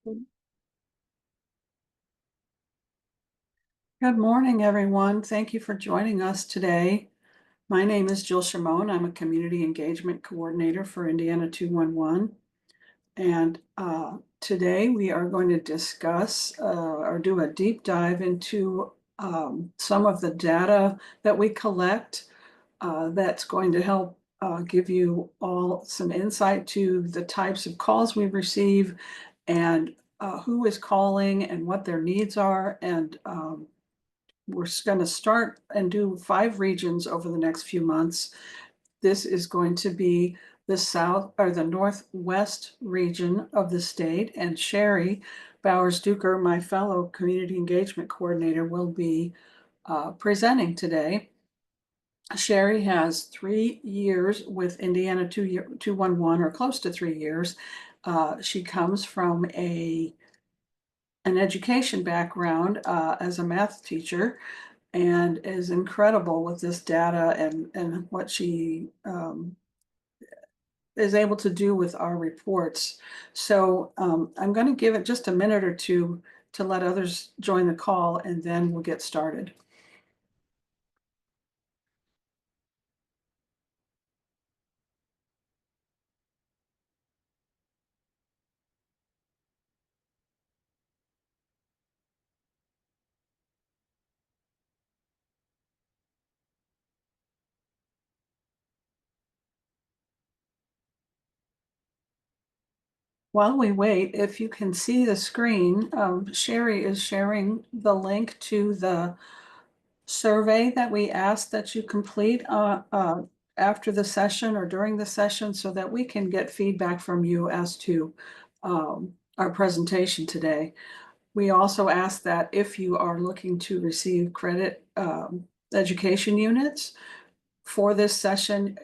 Good morning, everyone. Thank you for joining us today. My name is Jill Shimon. I'm a Community Engagement Coordinator for Indiana 211. And today we are going to discuss or do a deep dive into some of the data that we collect that's going to help give you all some insight to the types of calls we receive and who is calling and what their needs are. And we're going to start and do 5 regions over the next few months. This is going to be the south or the northwest region of the state, and Sherry Bowers Duker, my fellow community engagement coordinator, will be presenting today. Sherry has 3 years with Indiana 211, or close to 3 years. She comes from an education background as a math teacher, and is incredible with this data and what she is able to do with our reports. So I'm going to give it just a minute or two to let others join the call, and then we'll get started. While we wait, if you can see the screen, Sherry is sharing the link to the survey that we asked that you complete after the session or during the session, so that we can get feedback from you as to our presentation today. We also ask that if you are looking to receive credit education units for this session,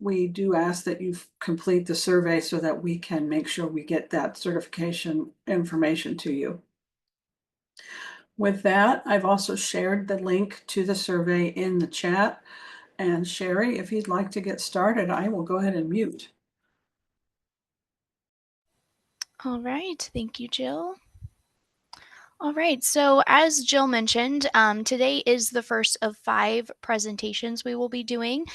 we do ask that you complete the survey so that we can make sure we get that certification information to you. With that, I've also shared the link to the survey in the chat. And Sherry, if you'd like to get started, I will go ahead and mute. All right, thank you, Jill. All right, so as Jill mentioned, today is the first of 5 presentations we will be doing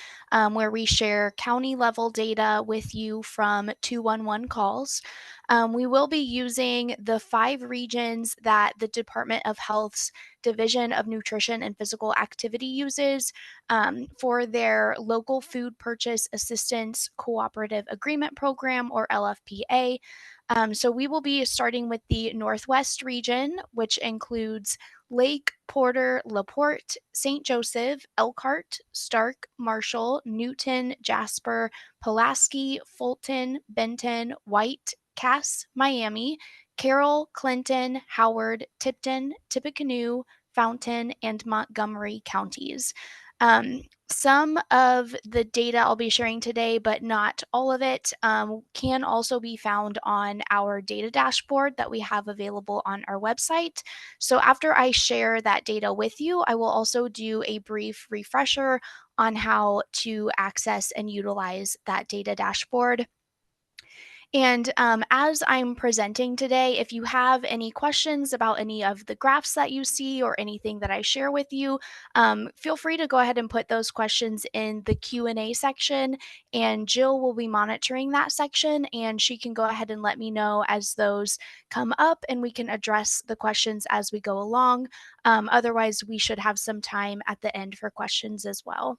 where we share county level data with you from 211 calls. We will be using the 5 regions that the Department of Health's Division of Nutrition and Physical Activity uses for their Local Food Purchase Assistance Cooperative Agreement Program, or LFPA. So we will be starting with the Northwest region, which includes Lake, Porter, LaPorte, St. Joseph, Elkhart, Stark, Marshall, Newton, Jasper, Pulaski, Fulton, Benton, White, Cass, Miami, Carroll, Clinton, Howard, Tipton, Tippecanoe, Fountain, and Montgomery counties. Some of the data I'll be sharing today, but not all of it, can also be found on our data dashboard that we have available on our website. So after I share that data with you, I will also do a brief refresher on how to access and utilize that data dashboard. And as I'm presenting today, if you have any questions about any of the graphs that you see or anything that I share with you, feel free to go ahead and put those questions in the Q&A section, and Jill will be monitoring that section, and she can go ahead and let me know as those come up, and we can address the questions as we go along. Otherwise, we should have some time at the end for questions as well.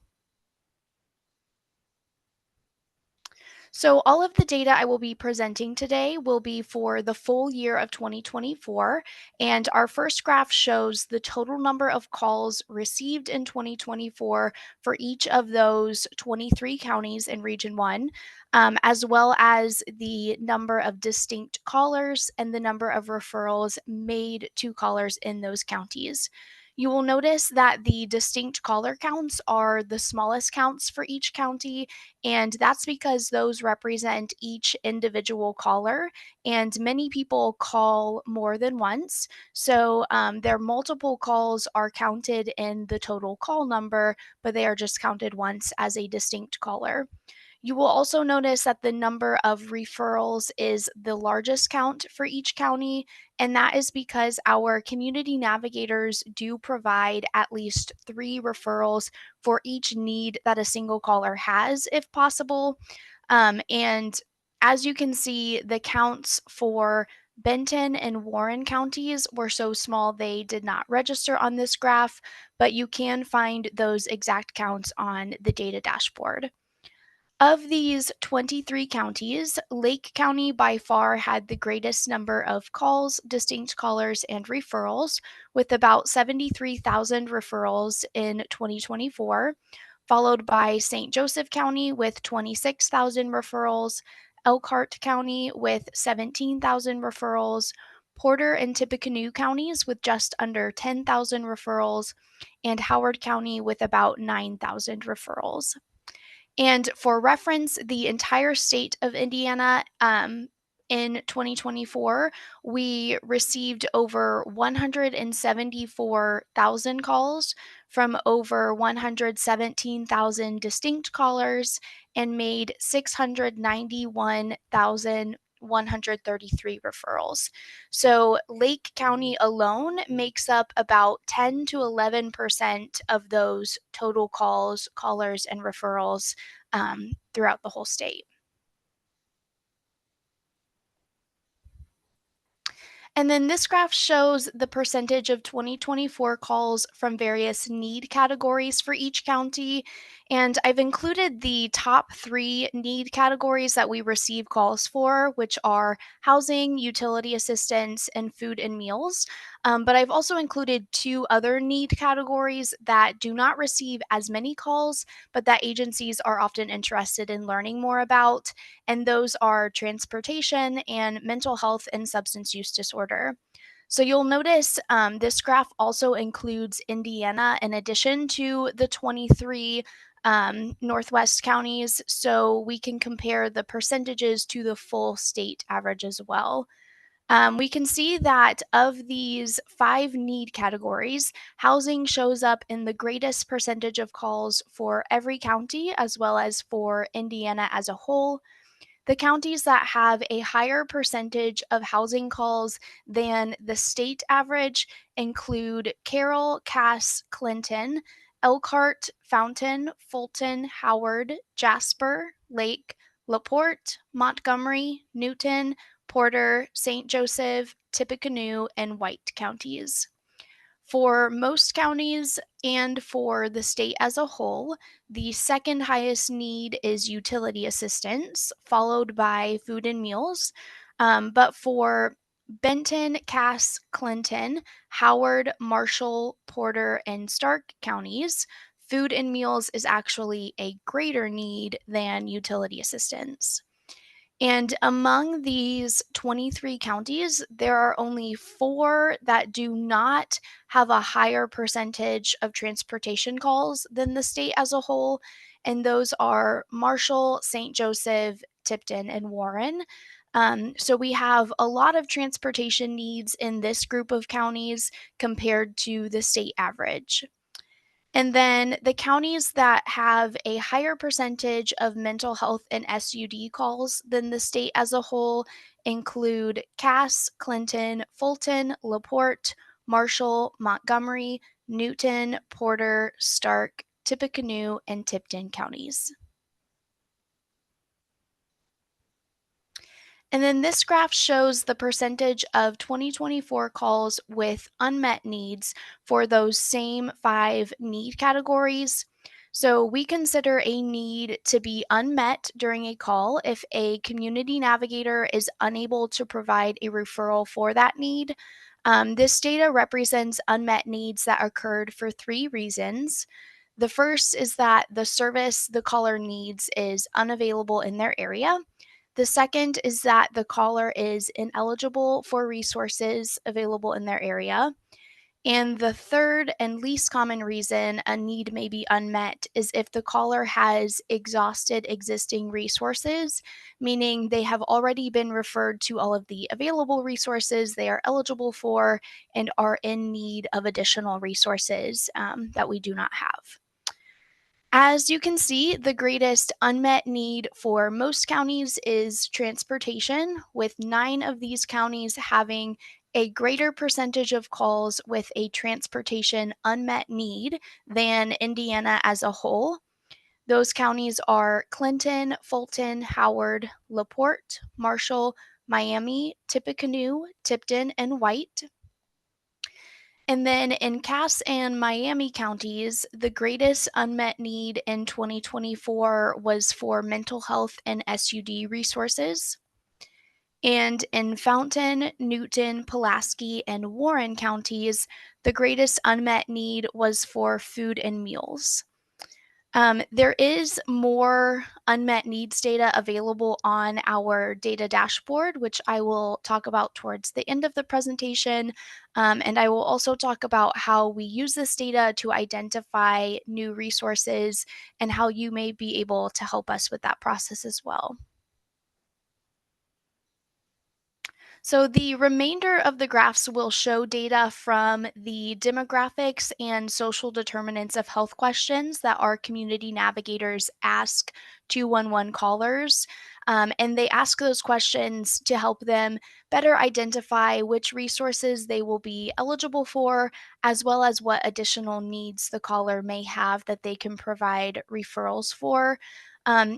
So all of the data I will be presenting today will be for the full year of 2024, and our first graph shows the total number of calls received in 2024 for each of those 23 counties in Region 1, as well as the number of distinct callers and the number of referrals made to callers in those counties. You will notice that the distinct caller counts are the smallest counts for each county, and that's because those represent each individual caller, and many people call more than once. So their multiple calls are counted in the total call number, but they are just counted once as a distinct caller. You will also notice that the number of referrals is the largest count for each county, and that is because our community navigators do provide at least 3 referrals for each need that a single caller has, if possible. And as you can see, the counts for Benton and Warren counties were so small they did not register on this graph, but you can find those exact counts on the data dashboard. Of these 23 counties, Lake County by far had the greatest number of calls, distinct callers, and referrals, with about 73,000 referrals in 2024, followed by St. Joseph County with 26,000 referrals, Elkhart County with 17,000 referrals, Porter and Tippecanoe counties with just under 10,000 referrals, and Howard County with about 9,000 referrals. And for reference, the entire state of Indiana in 2024, we received over 174,000 calls from over 117,000 distinct callers and made 691,133 referrals. So Lake County alone makes up about 10 to 11% of those total calls, callers, and referrals throughout the whole state. And then this graph shows the percentage of 2024 calls from various need categories for each county. And I've included the top 3 need categories that we receive calls for, which are housing, utility assistance, and food and meals. But I've also included 2 other need categories that do not receive as many calls, but that agencies are often interested in learning more about. And those are transportation and mental health and substance use disorder. So you'll notice this graph also includes Indiana in addition to the 23 Northwest counties, so we can compare the percentages to the full state average as well. We can see that of these 5 need categories, housing shows up in the greatest percentage of calls for every county as well as for Indiana as a whole. The counties that have a higher percentage of housing calls than the state average include Carroll, Cass, Clinton, Elkhart, Fountain, Fulton, Howard, Jasper, Lake, LaPorte, Montgomery, Newton, Porter, St. Joseph, Tippecanoe, and White counties. For most counties and for the state as a whole, the second highest need is utility assistance, followed by food and meals. But for Benton, Cass, Clinton, Howard, Marshall, Porter, and Stark counties, food and meals is actually a greater need than utility assistance. And among these 23 counties, there are only 4 that do not have a higher percentage of transportation calls than the state as a whole. And those are Marshall, St. Joseph, Tipton, and Warren. So we have a lot of transportation needs in this group of counties compared to the state average. And then the counties that have a higher percentage of mental health and SUD calls than the state as a whole include Cass, Clinton, Fulton, LaPorte, Marshall, Montgomery, Newton, Porter, Stark, Tippecanoe, and Tipton counties. And then this graph shows the percentage of 2024 calls with unmet needs for those same 5 need categories. So we consider a need to be unmet during a call if a community navigator is unable to provide a referral for that need. This data represents unmet needs that occurred for 3 reasons. The first is that the service the caller needs is unavailable in their area. The second is that the caller is ineligible for resources available in their area. And the third and least common reason a need may be unmet is if the caller has exhausted existing resources, meaning they have already been referred to all of the available resources they are eligible for and are in need of additional resources that we do not have. As you can see, the greatest unmet need for most counties is transportation, with 9 of these counties having a greater percentage of calls with a transportation unmet need than Indiana as a whole. Those counties are Clinton, Fulton, Howard, LaPorte, Marshall, Miami, Tippecanoe, Tipton, and White. And then in Cass and Miami counties, the greatest unmet need in 2024 was for mental health and SUD resources. And in Fountain, Newton, Pulaski, and Warren counties, the greatest unmet need was for food and meals. There is more unmet needs data available on our data dashboard, which I will talk about towards the end of the presentation. And I will also talk about how we use this data to identify new resources and how you may be able to help us with that process as well. So the remainder of the graphs will show data from the demographics and social determinants of health questions that our community navigators ask 211 callers. And they ask those questions to help them better identify which resources they will be eligible for, as well as what additional needs the caller may have that they can provide referrals for.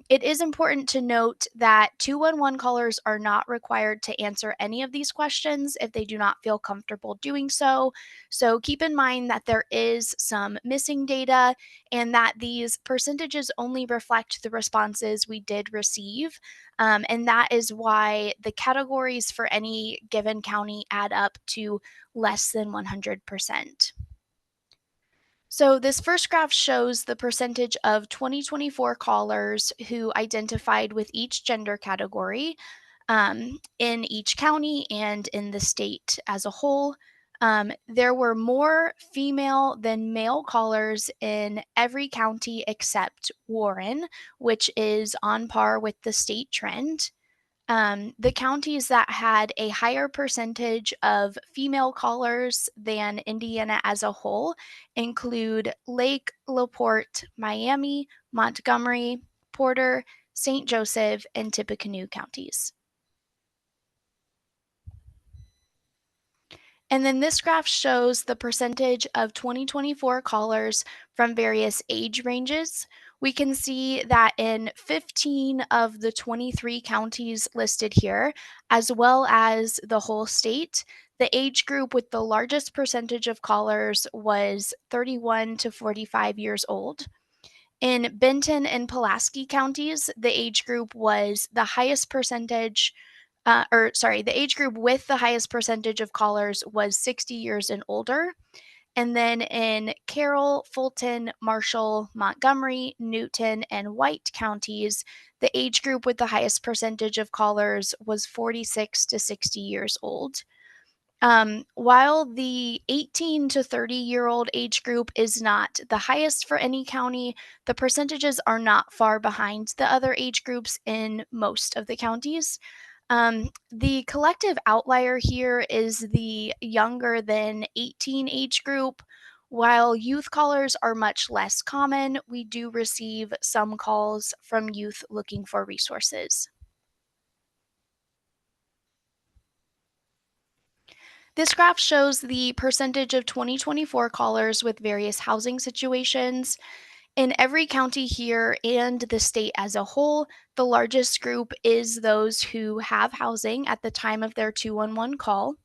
It is important to note that 211 callers are not required to answer any of these questions if they do not feel comfortable doing so. So keep in mind that there is some missing data and that these percentages only reflect the responses we did receive. And that is why the categories for any given county add up to less than 100%. So, this first graph shows the percentage of 2024 callers who identified with each gender category in each county and in the state as a whole. There were more female than male callers in every county except Warren, which is on par with the state trend. The counties that had a higher percentage of female callers than Indiana as a whole include Lake, LaPorte, Miami, Montgomery, Porter, St. Joseph, and Tippecanoe counties. And then this graph shows the percentage of 2024 callers from various age ranges. We can see that in 15 of the 23 counties listed here, as well as the whole state, the age group with the largest percentage of callers was 31 to 45 years old. In Benton and Pulaski counties, the age group was the highest percentage the age group with the highest percentage of callers was 60 years and older. And then in Carroll, Fulton, Marshall, Montgomery, Newton, and White counties, the age group with the highest percentage of callers was 46 to 60 years old. While the 18 to 30-year-old age group is not the highest for any county, the percentages are not far behind the other age groups in most of the counties. The collective outlier here is the younger than 18 age group. While youth callers are much less common, we do receive some calls from youth looking for resources. This graph shows the percentage of 2024 callers with various housing situations. In every county here and the state as a whole, the largest group is those who have housing at the time of their 211 call.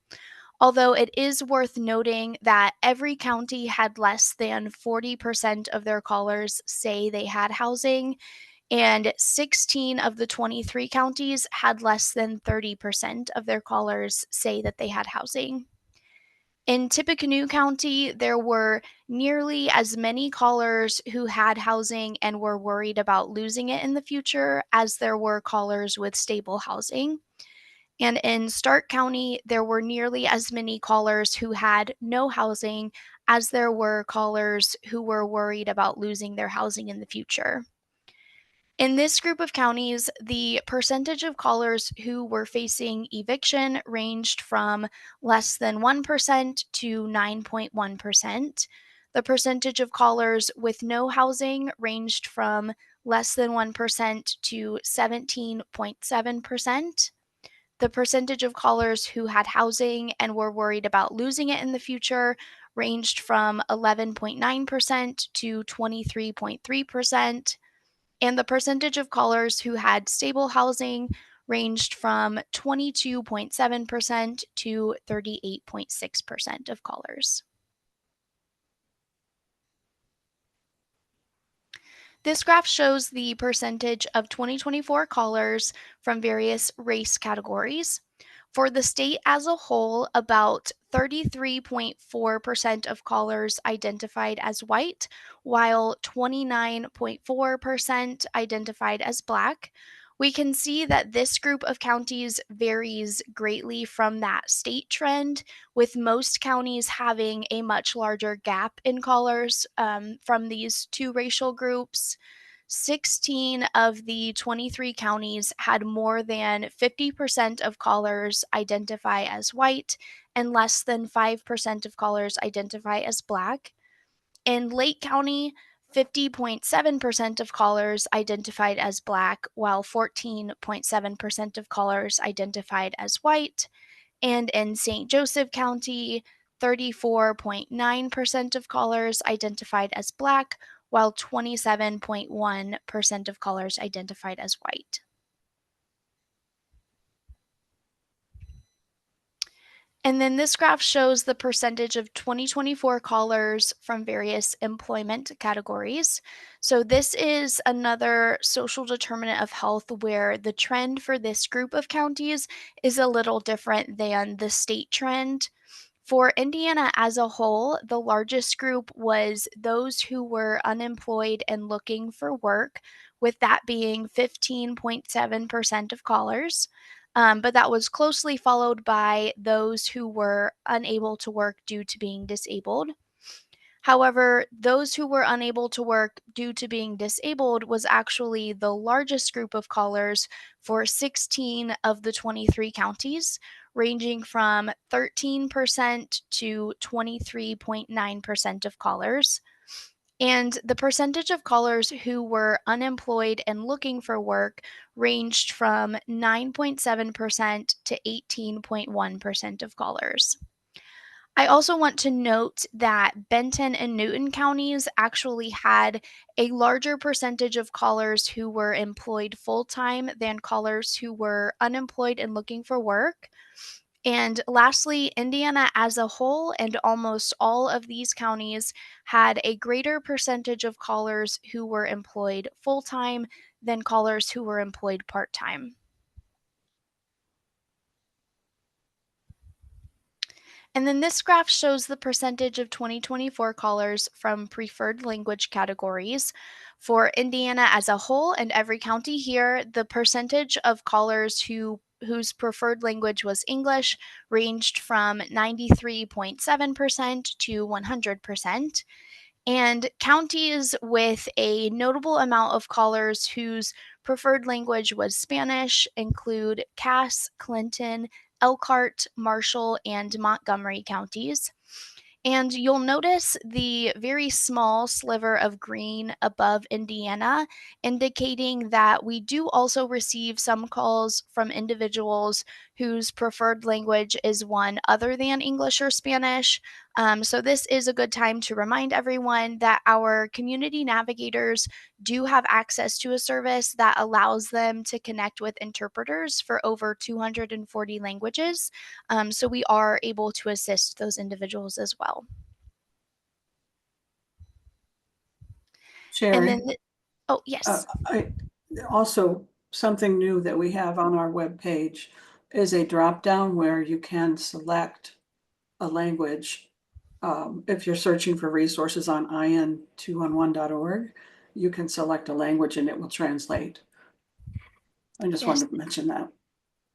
Although it is worth noting that every county had less than 40% of their callers say they had housing, and 16 of the 23 counties had less than 30% of their callers say that they had housing. In Tippecanoe County, there were nearly as many callers who had housing and were worried about losing it in the future as there were callers with stable housing. And in Stark County, there were nearly as many callers who had no housing as there were callers who were worried about losing their housing in the future. In this group of counties, the percentage of callers who were facing eviction ranged from less than 1% to 9.1%. The percentage of callers with no housing ranged from less than 1% to 17.7%. The percentage of callers who had housing and were worried about losing it in the future ranged from 11.9% to 23.3%. And the percentage of callers who had stable housing ranged from 22.7% to 38.6% of callers. This graph shows the percentage of 2024 callers from various race categories. For the state as a whole, about 33.4% of callers identified as white, while 29.4% identified as Black. We can see that this group of counties varies greatly from that state trend, with most counties having a much larger gap in callers from these two racial groups. 16 of the 23 counties had more than 50% of callers identify as white, and less than 5% of callers identify as Black. In Lake County, 50.7% of callers identified as Black, while 14.7% of callers identified as white. And in St. Joseph County, 34.9% of callers identified as Black, while 27.1% of callers identified as white. And then this graph shows the percentage of 2024 callers from various employment categories. So this is another social determinant of health where the trend for this group of counties is a little different than the state trend. For Indiana as a whole, the largest group was those who were unemployed and looking for work, with that being 15.7% of callers. But that was closely followed by those who were unable to work due to being disabled. However, those who were unable to work due to being disabled was actually the largest group of callers for 16 of the 23 counties, ranging from 13% to 23.9% of callers. And the percentage of callers who were unemployed and looking for work ranged from 9.7% to 18.1% of callers. I also want to note that Benton and Newton counties actually had a larger percentage of callers who were employed full time than callers who were unemployed and looking for work. And lastly, Indiana as a whole and almost all of these counties had a greater percentage of callers who were employed full time than callers who were employed part time. And then this graph shows the percentage of 2024 callers from preferred language categories. For Indiana as a whole and every county here, the percentage of callers whose preferred language was English ranged from 93.7% to 100%. And counties with a notable amount of callers whose preferred language was Spanish include Cass, Clinton, Elkhart, Marshall, and Montgomery counties. And you'll notice the very small sliver of green above Indiana, indicating that we do also receive some calls from individuals whose preferred language is one other than English or Spanish. So, this is a good time to remind everyone that our community navigators do have access to a service that allows them to connect with interpreters for over 240 languages. So we are able to assist those individuals as well. And then, Sherry, oh, yes. also, something new that we have on our webpage is a drop-down where you can select a language. If you're searching for resources on in211.org, you can select a language and it will translate. I just Yes. wanted to mention that.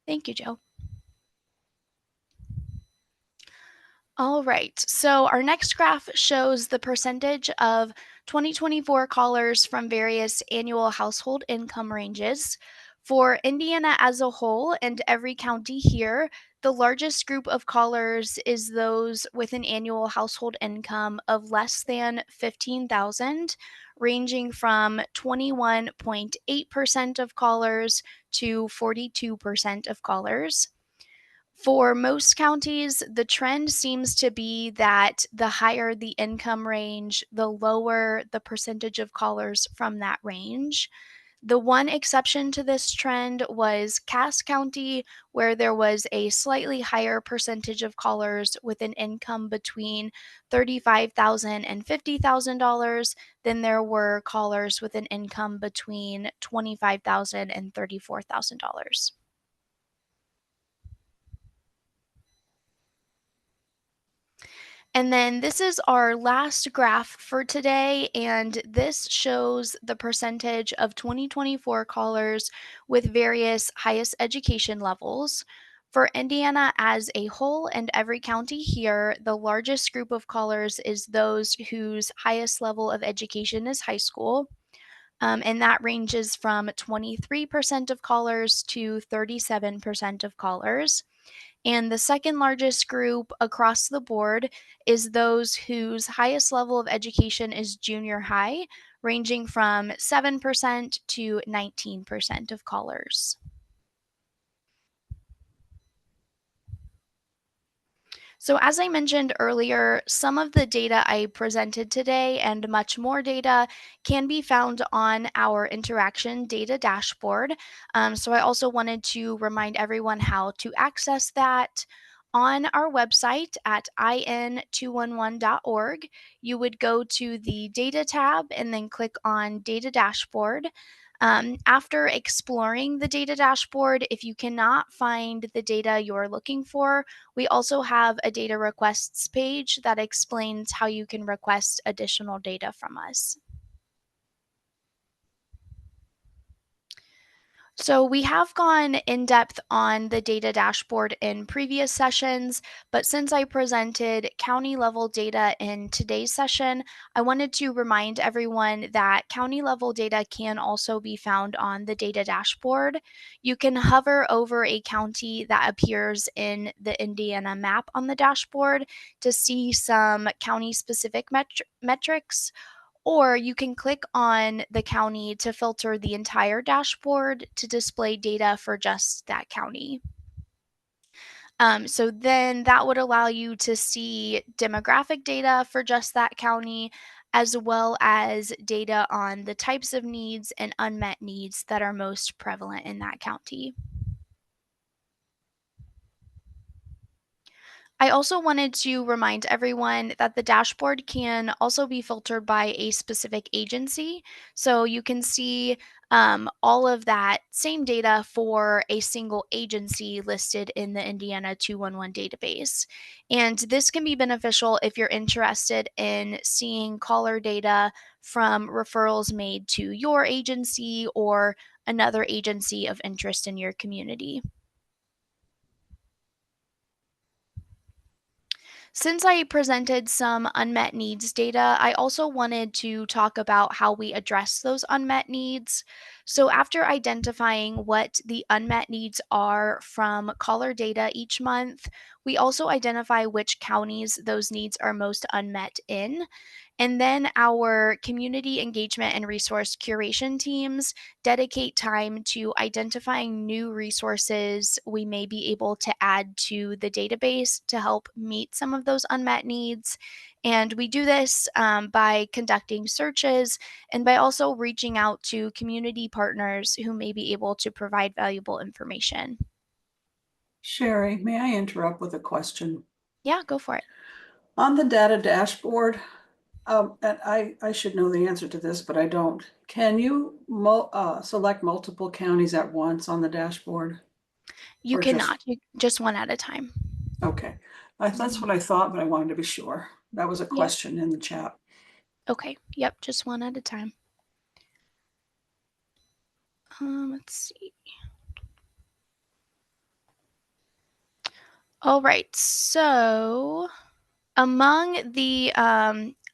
Thank you, Jill. All right, so our next graph shows the percentage of 2024 callers from various annual household income ranges. For Indiana as a whole and every county here, the largest group of callers is those with an annual household income of less than 15,000, ranging from 21.8% of callers to 42% of callers. For most counties, the trend seems to be that the higher the income range, the lower the percentage of callers from that range. The one exception to this trend was Cass County, where there was a slightly higher percentage of callers with an income between $35,000 and $50,000 than there were callers with an income between $25,000 and $34,000. And then this is our last graph for today, and this shows the percentage of 2024 callers with various highest education levels. For Indiana as a whole and every county here, the largest group of callers is those whose highest level of education is high school. And that ranges from 23% of callers to 37% of callers. And the second largest group across the board is those whose highest level of education is junior high, ranging from 7% to 19% of callers. So, as I mentioned earlier, some of the data I presented today and much more data can be found on our interaction data dashboard. So, I also wanted to remind everyone how to access that. On our website at in211.org, you would go to the data tab and then click on data dashboard. After exploring the data dashboard, if you cannot find the data you're looking for, we also have a data requests page that explains how you can request additional data from us. So we have gone in depth on the data dashboard in previous sessions, but since I presented county level data in today's session, I wanted to remind everyone that county level data can also be found on the data dashboard. You can hover over a county that appears in the Indiana map on the dashboard to see some county specific metrics, or you can click on the county to filter the entire dashboard to display data for just that county. So then that would allow you to see demographic data for just that county, as well as data on the types of needs and unmet needs that are most prevalent in that county. I also wanted to remind everyone that the dashboard can also be filtered by a specific agency. So you can see all of that same data for a single agency listed in the Indiana 211 database. And this can be beneficial if you're interested in seeing caller data from referrals made to your agency or another agency of interest in your community. Since I presented some unmet needs data, I also wanted to talk about how we address those unmet needs. So, after identifying what the unmet needs are from caller data each month, we also identify which counties those needs are most unmet in. And then our community engagement and resource curation teams dedicate time to identifying new resources we may be able to add to the database to help meet some of those unmet needs. And we do this by conducting searches and by also reaching out to community partners who may be able to provide valuable information. Sherry, may I interrupt with a question? Yeah, go for it. On the data dashboard, and I should know the answer to this, but I don't. Can you select multiple counties at once on the dashboard? You Or just, cannot, just one at a time. okay. That's Mhm. what I thought, but I wanted to be sure. That was a Yep. question in the chat. Okay. Yep. Just one at a time. Let's see. All right. So, among the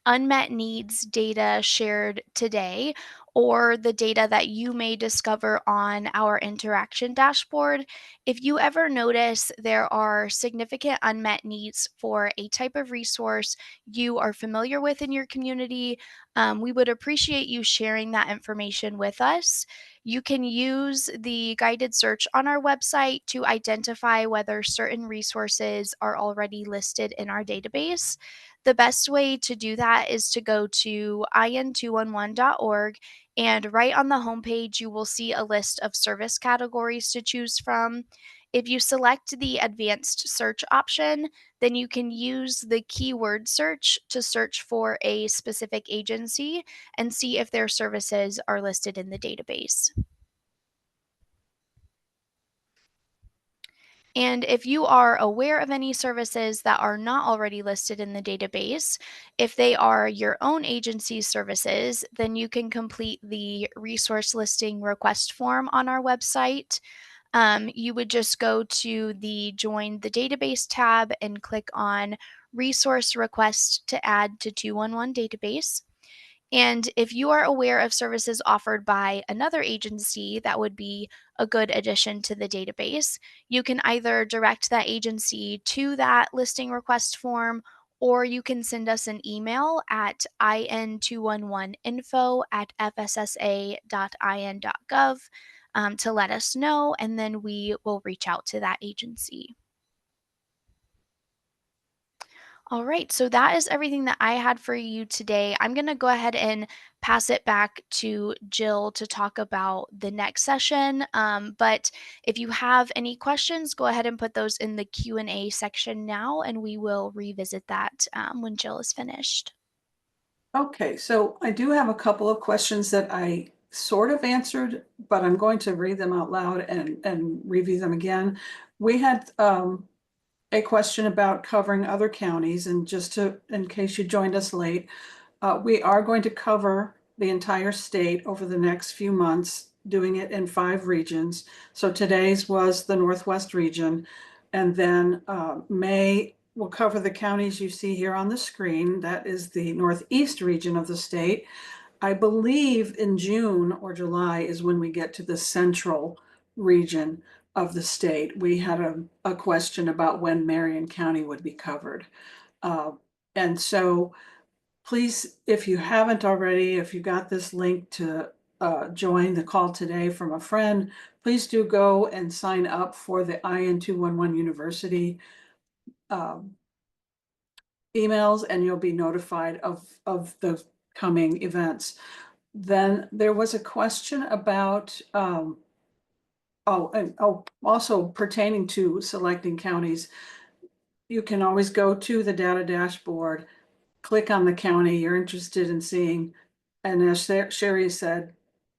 unmet needs data shared today, or the data that you may discover on our interaction dashboard. If you ever notice there are significant unmet needs for a type of resource you are familiar with in your community, we would appreciate you sharing that information with us. You can use the guided search on our website to identify whether certain resources are already listed in our database. The best way to do that is to go to in211.org, and right on the homepage, you will see a list of service categories to choose from. If you select the advanced search option, then you can use the keyword search to search for a specific agency and see if their services are listed in the database. And if you are aware of any services that are not already listed in the database, if they are your own agency's services, then you can complete the resource listing request form on our website. You would just go to the Join the Database tab and click on Resource Request to add to 211 database. And if you are aware of services offered by another agency that would be a good addition to the database, you can either direct that agency to that listing request form, or you can send us an email at in211info@fssa.in.gov to let us know, and then we will reach out to that agency. All right, so that is everything that I had for you today. I'm going to go ahead and pass it back to Jill to talk about the next session. But if you have any questions, go ahead and put those in the Q&A section now, and we will revisit that when Jill is finished. Okay, so I do have a couple of questions that I sort of answered, but I'm going to read them out loud and review them again. We had a question about covering other counties, and just to, in case you joined us late, we are going to cover the entire state over the next few months, doing it in 5 regions. So today's was the Northwest region, and then May will cover the counties you see here on the screen. That is the Northeast region of the state. I believe in June or July is when we get to the central region of the state. We had a question about when Marion County would be covered. And so please, if you haven't already, if you got this link to join the call today from a friend, please do go and sign up for the IN211 University emails, and you'll be notified of the coming events. Then there was a question about, also pertaining to selecting counties. You can always go to the data dashboard, click on the county you're interested in seeing, and as Sherry said,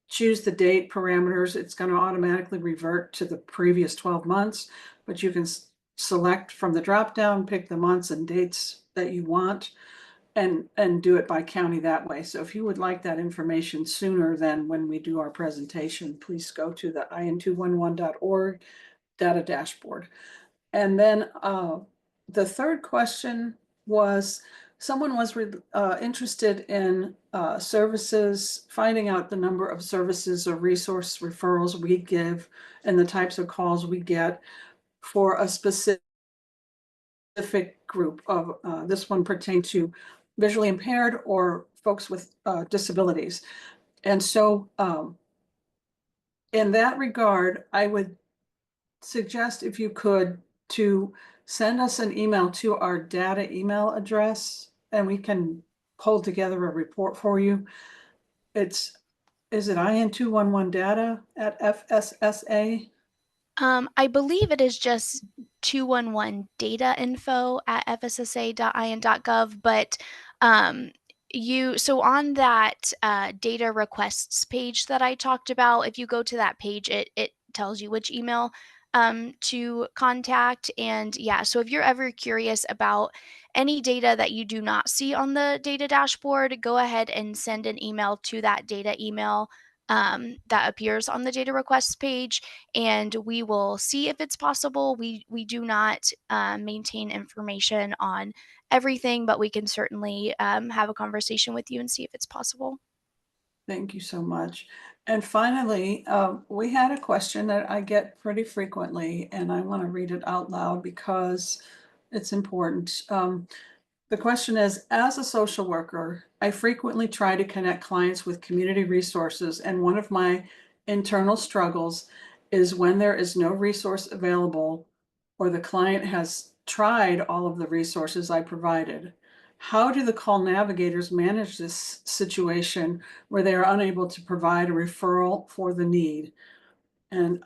choose the date parameters. It's going to automatically revert to the previous 12 months, but you can select from the drop down, pick the months and dates that you want, and do it by county that way. So if you would like that information sooner than when we do our presentation, please go to the in211.org data dashboard. And then the third question was, someone was interested in services, finding out the number of services or resource referrals we give and the types of calls we get for a specific group of, this one pertained to visually impaired or folks with disabilities. And so in that regard, I would suggest, if you could, to send us an email to our data email address, and we can pull together a report for you. Is it in211data@fssa? I believe it is just 211 data info at fssa.in.gov, but so on that data requests page that I talked about, if you go to that page, it tells you which email to contact. And yeah, so if you're ever curious about any data that you do not see on the data dashboard, go ahead and send an email to that data email that appears on the data requests page, and we will see if it's possible. We do not maintain information on everything, but we can certainly have a conversation with you and see if it's possible. Thank you so much. And finally, we had a question that I get pretty frequently, and I want to read it out loud because it's important. The question is, as a social worker, I frequently try to connect clients with community resources, and one of my internal struggles is when there is no resource available or the client has tried all of the resources I provided. How do the call navigators manage this situation where they are unable to provide a referral for the need? And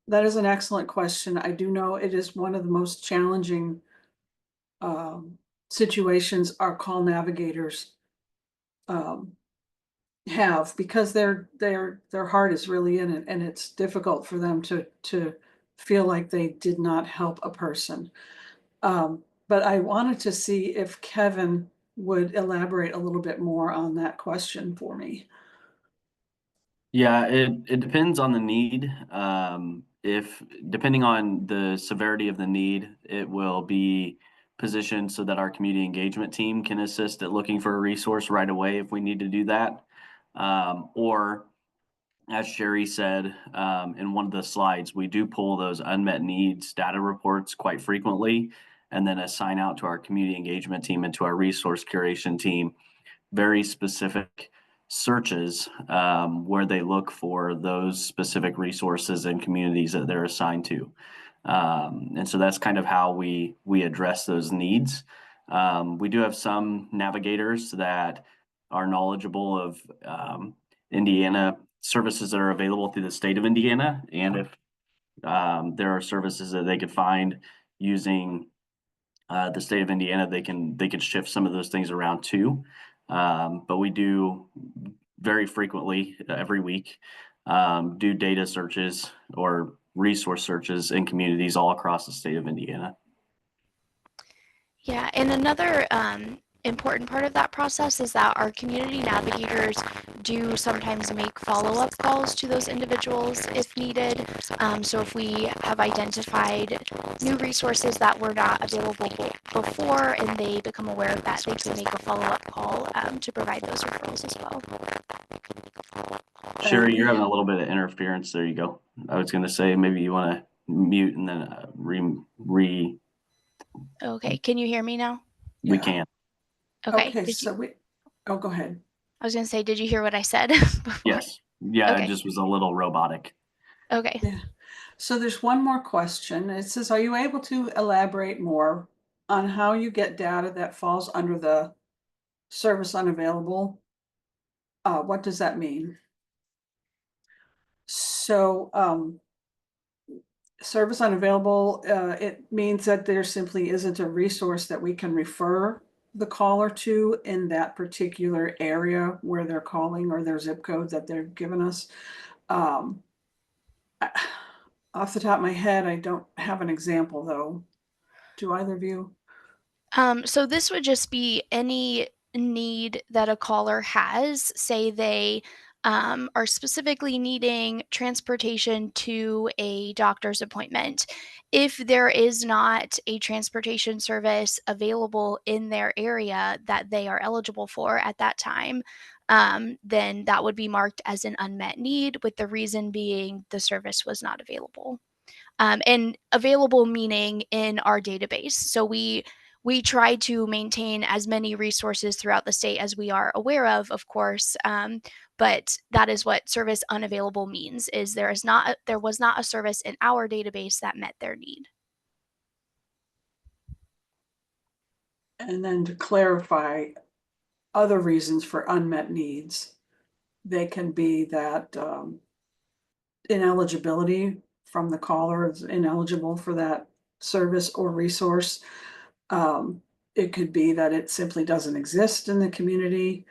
that is an excellent question. I do know it is one of the most challenging um, situations our call navigators um, have because their heart is really in it, and it's difficult for them to feel like they did not help a person. But I wanted to see if Kevin would elaborate a little bit more on that question for me. Yeah, it depends on the need. If depending on the severity of the need, it will be positioned so that our community engagement team can assist at looking for a resource right away if we need to do that. Or as Sherry said, in one of the slides, we do pull those unmet needs data reports quite frequently and then assign out to our community engagement team and to our resource curation team very specific searches where they look for those specific resources and communities that they're assigned to. And so that's kind of how we address those needs. We do have some navigators that are knowledgeable of Indiana services that are available through the state of Indiana. And if there are services that they could find using the state of Indiana, they can shift some of those things around too. But we do very frequently every week do data searches or resource searches in communities all across the state of Indiana. Yeah, and another important part of that process is that our community navigators do sometimes make follow-up calls to those individuals if needed. So if we have identified new resources that were not available before and they become aware of that, they can make a follow-up call to provide those referrals as well. Sherry, you're having a little bit of interference. There you go. I was going to say maybe you want to mute and then re. Okay, can you hear me now? We Yeah. can. Okay. So go ahead. I was going to say, did you hear what I said before? Yes. Yeah, Okay. It just was a little robotic. Okay. Yeah. So there's one more question. It says, are you able to elaborate more on how you get data that falls under the service unavailable? What does that mean? So, service unavailable, it means that there simply isn't a resource that we can refer the caller to in that particular area where they're calling or their zip code that they've given us. Um, Off the top of my head, I don't have an example though. Do either of you? So this would just be any need that a caller has. Say they are specifically needing transportation to a doctor's appointment. If there is not a transportation service available in their area that they are eligible for at that time, then that would be marked as an unmet need, with the reason being the service was not available. And available meaning in our database. So we try to maintain as many resources throughout the state as we are aware of course. But that is what service unavailable means: is there was not a service in our database that met their need. And then to clarify other reasons for unmet needs, they can be that ineligibility from the caller is ineligible for that service or resource. Um, it could be that it simply doesn't exist in the community.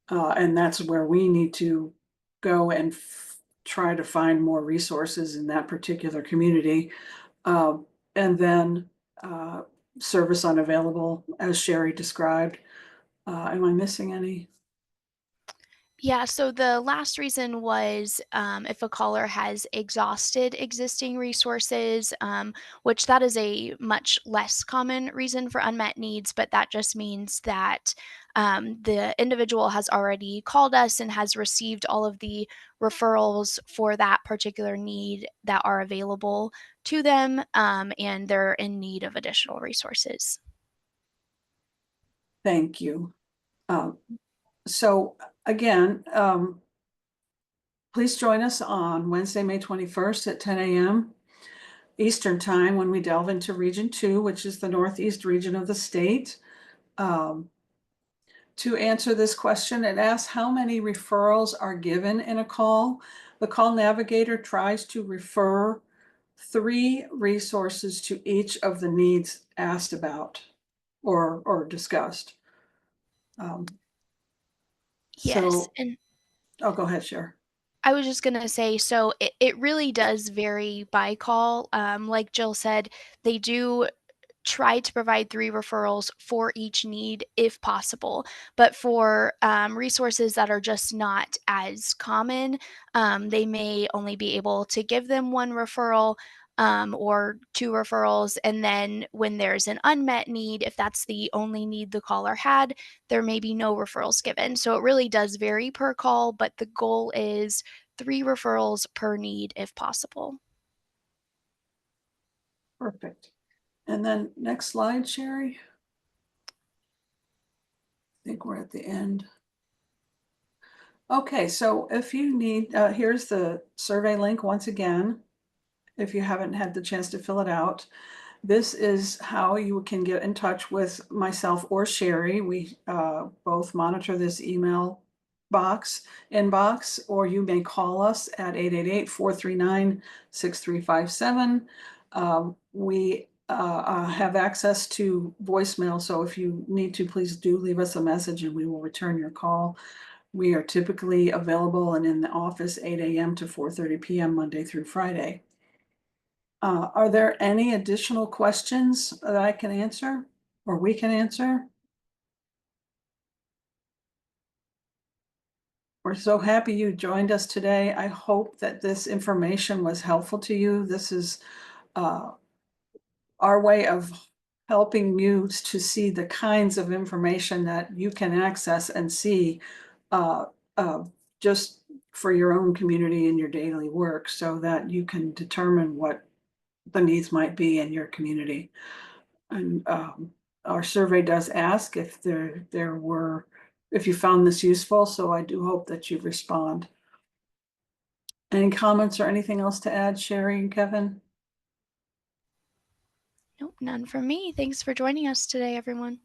And that's where we need to go and try to find more resources in that particular community. Um, and then service unavailable, as Sherry described. Am I missing any? Yeah, so the last reason was if a caller has exhausted existing resources, which that is a much less common reason for unmet needs, but that just means that the individual has already called us and has received all of the referrals for that particular need that are available to them, and they're in need of additional resources. Thank you. So again, please join us on Wednesday, May 21st at 10 a.m. Eastern Time when we delve into Region 2, which is the Northeast region of the state. To answer this question, it asks how many referrals are given in a call. The call navigator tries to refer 3 resources to each of the needs asked about or discussed. Yes, So, and oh, go ahead, Cher. I was just gonna say, so it really does vary by call. Like Jill said, they do try to provide 3 referrals for each need if possible. But for resources that are just not as common, they may only be able to give them 1 referral or 2 referrals. And then when there's an unmet need, if that's the only need the caller had, there may be no referrals given. So it really does vary per call, but the goal is 3 referrals per need if possible. Perfect. And then next slide, Sherry. I think we're at the end. Okay, so if you need, here's the survey link once again, if you haven't had the chance to fill it out. This is how you can get in touch with myself or Sherry. We both monitor this email inbox, or you may call us at 888-439-6357. We have access to voicemail, so if you need to, please do leave us a message and we will return your call. We are typically available and in the office 8 a.m. to 4:30 p.m. Monday through Friday. Are there any additional questions that I can answer or we can answer? We're so happy you joined us today. I hope that this information was helpful to you. This is uh, our way of helping you to see the kinds of information that you can access and see uh, uh, just for your own community and your daily work so that you can determine what the needs might be in your community. And our survey does ask if if you found this useful, so I do hope that you respond. Any comments or anything else to add, Sherry and Kevin? Nope, none from me. Thanks for joining us today, everyone.